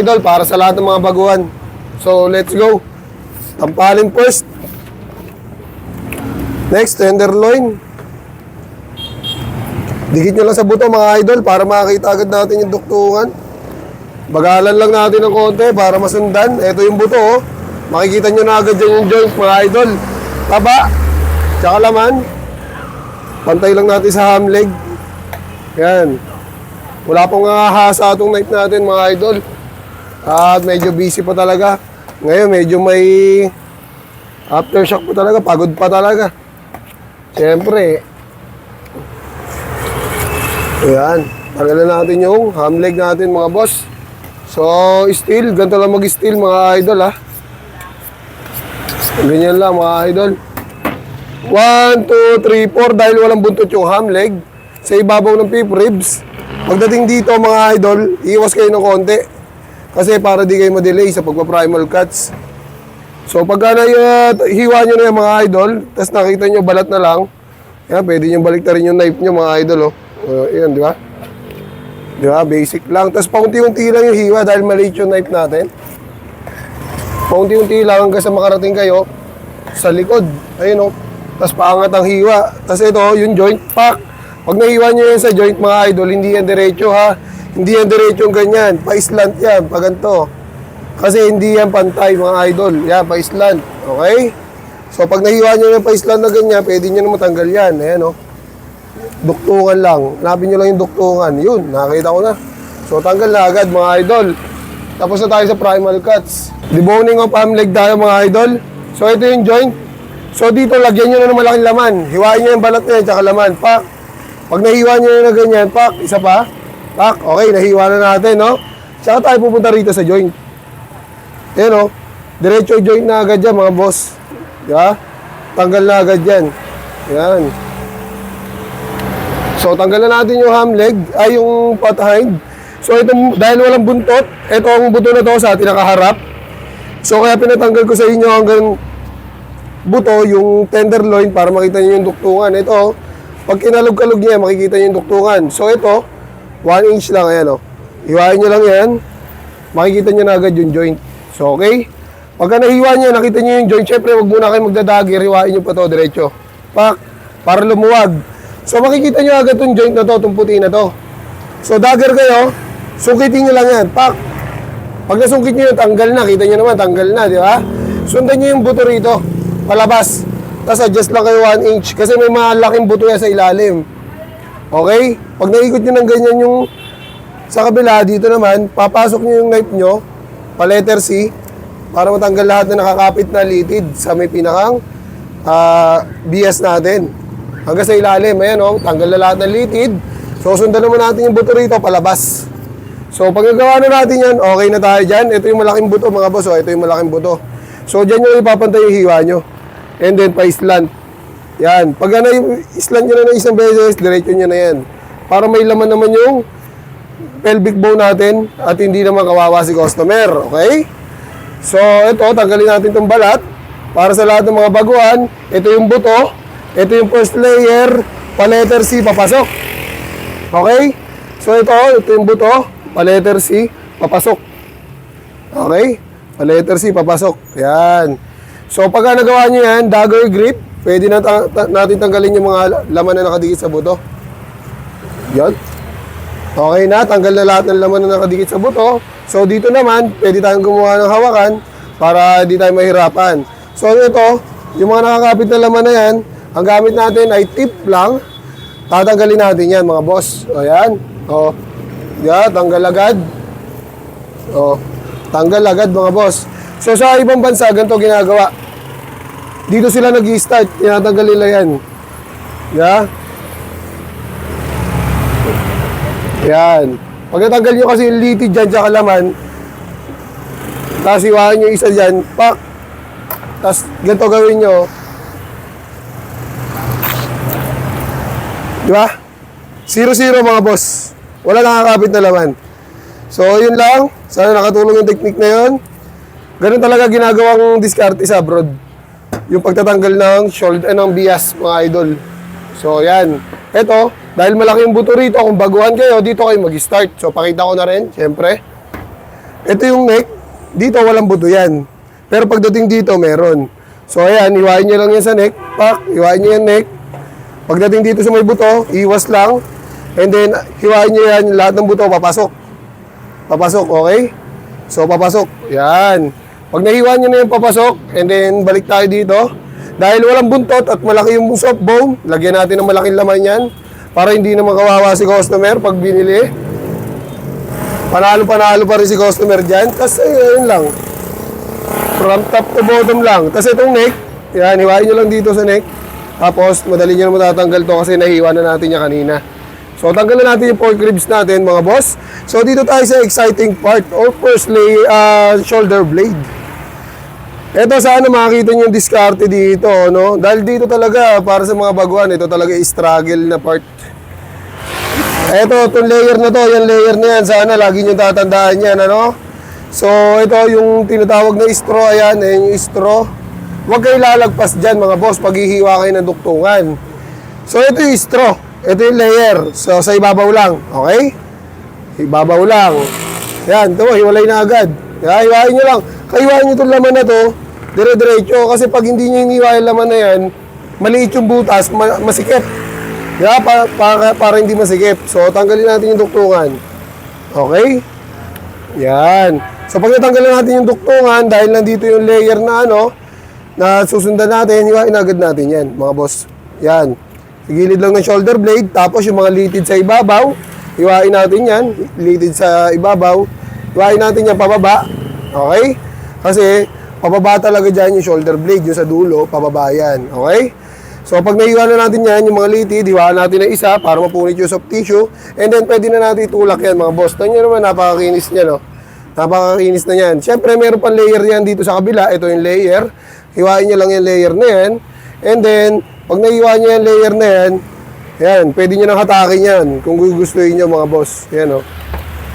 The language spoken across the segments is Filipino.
Idol, para sa lahat ng mga baguhan. So, let's go. Tampalin first. Next, tenderloin. Dikit nyo lang sa buto mga idol para makakita agad natin yung duktungan. Bagalan lang natin ng konti para masundan. Ito yung buto, oh. Makikita nyo na agad dyan yung joint mga idol. Taba, tsaka laman. Pantay lang natin sa ham leg. Yan. Wala pong hahasa itong knife natin mga idol. At medyo busy pa talaga. Ngayon medyo may aftershock pa talaga. Pagod pa talaga. Siyempre. Ayan. Tagalan natin yung ham leg natin mga boss. So, steel. Ganito lang mag-steel mga idol ha. Ganyan lang mga idol. 1, 2, 3, 4. Dahil walang buntot yung ham leg sa ibabaw ng pip ribs. Pagdating dito mga idol, iwas kayo ng konti. Kasi para di kayo ma-delay sa pagpa-primal cuts. So pagka hiwa nyo na yung mga idol, tapos nakita nyo balat na lang, yan, pwede nyo balik na rin yung knife nyo mga idol. Yan, di ba? Di ba? Basic lang. Tapos paunti-unti lang yung hiwa dahil maliit yung knife natin. Paunti-unti lang hanggang sa makarating kayo sa likod. Ayun o. Tapos paangat ang hiwa. Tapos ito, yung joint pack. Pag nahiwa nyo yan sa joint mga idol, hindi yan diretso ha. Hindi yan diretso yung ganyan. Pa-slant yan, pa ganito. Kasi hindi yan pantay mga idol. Yan, pa-slant. Okay? So pag nahiwa nyo yung pa-slant na ganyan, pwede nyo na matanggal yan. Ayan o. Duktungan lang. Hanapin nyo lang yung duktungan. Yun, nakakita ko na. So tanggal na agad mga idol. Tapos na tayo sa primal cuts. Deboning of arm leg tayo mga idol. So ito yung joint. So dito, lagyan nyo na ng malaking laman. Hiwain nyo yung balat nyo, tsaka laman. Pak. Pag nahiwa nyo na ganyan, pak. Isa pa. Pak. Okay, nahiwa na natin, no? Tsaka tayo pupunta rito sa joint. Ayan, no? Diretso joint na agad yan, mga boss. Diba? Tanggal na agad yan. Ayan. So, tanggal na natin yung ham leg, ay yung pot hind. So, ito, dahil walang buntot, ito ang buto na to sa atin nakaharap. So, kaya pinatanggal ko sa inyo hanggang buto, yung tenderloin, para makita nyo yung duktungan. Ito, pag kinalog-kalog niya, makikita nyo yung duktungan. So, ito, 1 inch lang, ayan, o. Hiwain nyo lang yan, makikita nyo na agad yung joint. So, okay? Pagka nahiwa nyo, nakita nyo yung joint, syempre, wag muna kayo magdadagger, hiwain nyo pa to, diretso. Pak, para lumuwag. So, makikita nyo agad yung joint na to, itong puti na to. So, dagger kayo, sungkitin nyo lang yan, pak. Pag nasungkit nyo yun, tanggal na, kita nyo naman, tanggal na, di ba? Sundan nyo yung buto rito, palabas. Tapos adjust lang kayo 1 inch, kasi may malaking buto yan sa ilalim. Okay? Pag naikot nyo ng ganyan yung sa kabila, dito naman, papasok nyo yung knife nyo, pa letter C, para matanggal lahat na nakakapit na litid sa may pinakang bias natin. Hanggang sa ilalim, ayan o, tanggal na lahat ng litid. So, sundan naman natin yung buto rito, palabas. So, pag nagawa na natin yan, okay na tayo dyan. Ito yung malaking buto, mga boss, o, ito yung malaking buto. So, dyan yung ipapantay yung hiwa nyo. And then, pa-slant. Yan. Pag islant nyo na ng isang beses, diretso nyo na yan. Para may laman naman yung pelvic bone natin at hindi naman kawawa si customer. Okay? So, ito, tanggalin natin itong balat. Para sa lahat ng mga baguhan, ito yung buto. Ito yung first layer. Pa letter C, papasok. Okay? So, ito yung buto. Pa letter C, papasok. Okay? Pa letter C, papasok. Yan. So, pagka nagawa nyo yan, dagger grip, pwede natin tanggalin yung mga laman na nakadikit sa buto. Yan. Okay na, tanggal na lahat ng laman na nakadikit sa buto. So, dito naman, pwede tayong gumawa ng hawakan para hindi tayo mahirapan. So, ito, yung mga nakakapit na laman na yan, ang gamit natin ay tip lang. Tatanggalin natin yan, mga boss. O, yan. O, yan, tanggal agad. O, tanggal agad, mga boss. So, sa ibang bansa, ganito ginagawa. Dito sila nag-i-start, tinatanggal nila yan. Yeah. Yan. Pag natanggal nyo kasi yung litid dyan, tsaka laman, tapos iwahan nyo isa dyan, pak. Tapos, ganito gawin nyo. Diba? 0-0 mga boss. Wala nakakapit na laman. So, yun lang. Sana nakatulong yung technique na yun. Ganun talaga ginagawang diskarte sa abroad. Yung pagtatanggal ng shoulder, ng bias, mga idol. So, yan. Eto, dahil malaki yung buto rito, kung baguhan kayo, dito kayo mag-start. So, pakita ko na rin, syempre. Ito yung neck. Dito walang buto yan. Pero pagdating dito, meron. So ayan, iwain nyo lang yan sa neck. Pak, iwain nyo yan neck. Pagdating dito sa may buto, iwas lang. And then, hiwain nyo yan, lahat ng buto, papasok. Papasok, okay? So, papasok. Yan. Pag nahiwa nyo na yung papasok, and then, balik tayo dito. Dahil walang buntot at malaki yung soft bone, lagyan natin ng malaking laman yan para hindi na makawawa si customer pag binili. Panalo-panalo pa rin si customer dyan. Tapos, ayun lang. From top to bottom lang. Tapos, itong neck, yan, hiwain nyo lang dito sa neck. Tapos, madali nyo na matatanggal to kasi nahiwa na natin niya kanina. So, tanggalin natin yung pork ribs natin, mga boss. So, dito tayo sa exciting part or firstly, shoulder blade. Ito, sana makakita nyo yung diskarte dito, no? Dahil dito talaga, para sa mga baguhan, ito talaga struggle na part. Ito, itong layer na to, yung layer na yan, sana lagi nyo tatandaan yan, ano? So, ito yung tinatawag na straw, ayan, yung straw. Huwag kayo lalagpas dyan, mga boss, pag hihiwa kayo ng duktungan. So, ito yung straw. Ito yung layer. So, sa ibabaw lang. Okay? Ibabaw lang. Yan, ito, hiwalay na agad. Yan, hiwain nyo lang. Kaiwain nyo itong laman na to, dire-diretso. Kasi pag hindi nyo hiniwa yung laman na yan, maliit yung butas, masikip. Yan, para hindi masikip. So, tanggalin natin yung duktungan. Okay? Yan. So, pag natanggalin natin yung duktungan, dahil nandito yung layer na ano, na susundan natin, hiwain agad natin yan, mga boss. Yan. Gilid lang ng shoulder blade, tapos yung mga litid sa ibabaw, hiwain natin yan, litid sa ibabaw, hiwain natin yan pababa, okay? Kasi, pababa talaga dyan yung shoulder blade, yung sa dulo, pababa yan, okay? So, pag nahiwa na natin yan, yung mga litid, hiwaan natin na isa para mapunit yung soft tissue, and then pwede na natin itulak yan, mga boss. Ito nyo naman, napakakinis niya, no? Napakakinis na yan. Siyempre, meron pang layer yan dito sa kabila, ito yung layer, hiwain nyo lang yung layer na yan, and then, pag naiwan nyo yung layer na yan, yan, pwede nyo nang hatakin yan kung gugustuhin nyo, mga boss. Yan, o.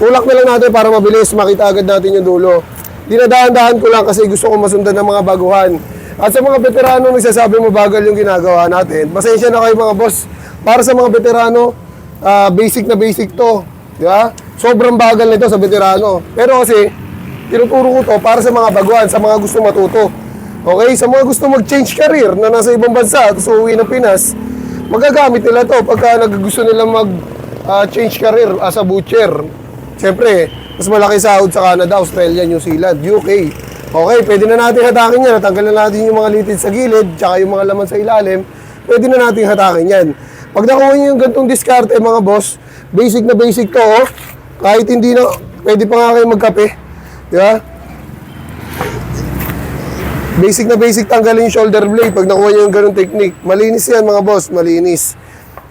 Tulak na lang natin para mabilis, makita agad natin yung dulo. Dinadahan-dahan ko lang kasi gusto ko masundan ng mga baguhan. At sa mga veterano nagsasabi mabagal yung ginagawa natin, pasensya na kayo, mga boss. Para sa mga veterano, basic na basic to. Di ba? Sobrang bagal nito sa veterano. Pero kasi, tinuturo ko to para sa mga baguhan, sa mga gusto matuto. Okay, sa mga gusto mag-change career na nasa ibang bansa at uuwi ng Pinas, magagamit nila to pagka gusto nila mag-change career as a butcher. Siyempre, mas malaki sahod sa Canada, Australia, New Zealand, UK. Okay, pwede na natin hatakin yan. Natanggal na natin yung mga litid sa gilid, tsaka yung mga laman sa ilalim. Pwede na natin hatakin yan. Pag nakuha nyo yung gantong diskarte, mga boss, basic na basic to, oh. Kahit hindi na, pwede pa nga kayo magkape. Di ba? Basic na basic tanggalin yung shoulder blade pag nakuha nyo yung ganung technique. Malinis yan, mga boss, malinis.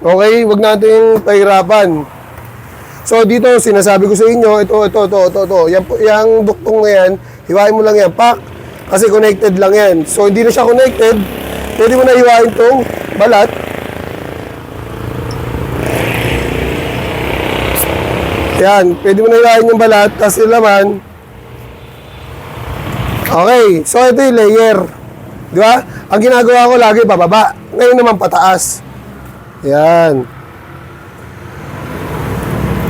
Okay, wag natin pahirapan. So dito, sinasabi ko sa inyo, ito. Yung duktong na yan, hiwain mo lang yan, pak. Kasi connected lang yan. So hindi na siya connected, pwede mo na hiwain tong balat. Yan, pwede mo na hiwain yung balat, tapos yung laman. Okay, so ito yung layer. Di ba? Ang ginagawa ko lagi pababa. Ngayon naman pataas. Yan.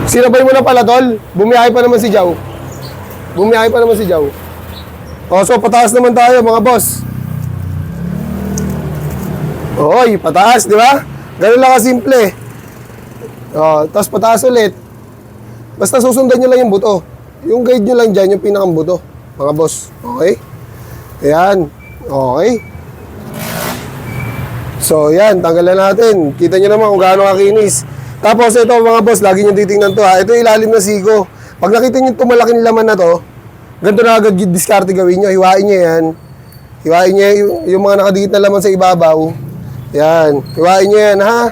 Sinabay mo na pala, tol. Bumiyahe pa naman si Jow. O, so pataas naman tayo, mga boss. Oy, pataas, di ba? Ganun lang kasimple. O, tapos pataas ulit. Basta susundan nyo lang yung buto. Yung guide nyo lang dyan, yung pinakang buto. Mga boss, okay? Ayan, okay. So, yan, tanggalan natin. Kita nyo naman kung gaano kakinis. Tapos, ito mga boss, lagi nyo titingnan to, ha. Ito yung ilalim na sigo. Pag nakita nyo itong malaking laman na to, ganito na agad yung diskarte gawin nyo. Hiwain nyo yan. Hiwain nyo yung mga nakadikit na laman sa ibabaw. Yan, hiwain nyo yan, ha.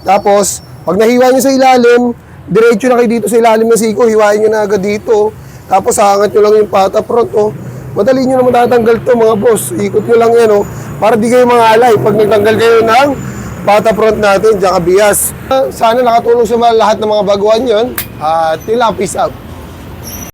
Tapos, pag nahiwa nyo sa ilalim, diretso na kayo dito sa ilalim na sigo. Hiwain nyo na agad dito. Tapos haangat nyo lang yung pata front, oh. Madali nyo naman tatanggal to, mga boss. Ikot nyo lang yan, oh. Para di kayo mangalay. Pag nagtanggal kayo ng pata front natin, diyan ka bias. Sana nakatulong sa lahat ng mga baguhan yun. At peace out.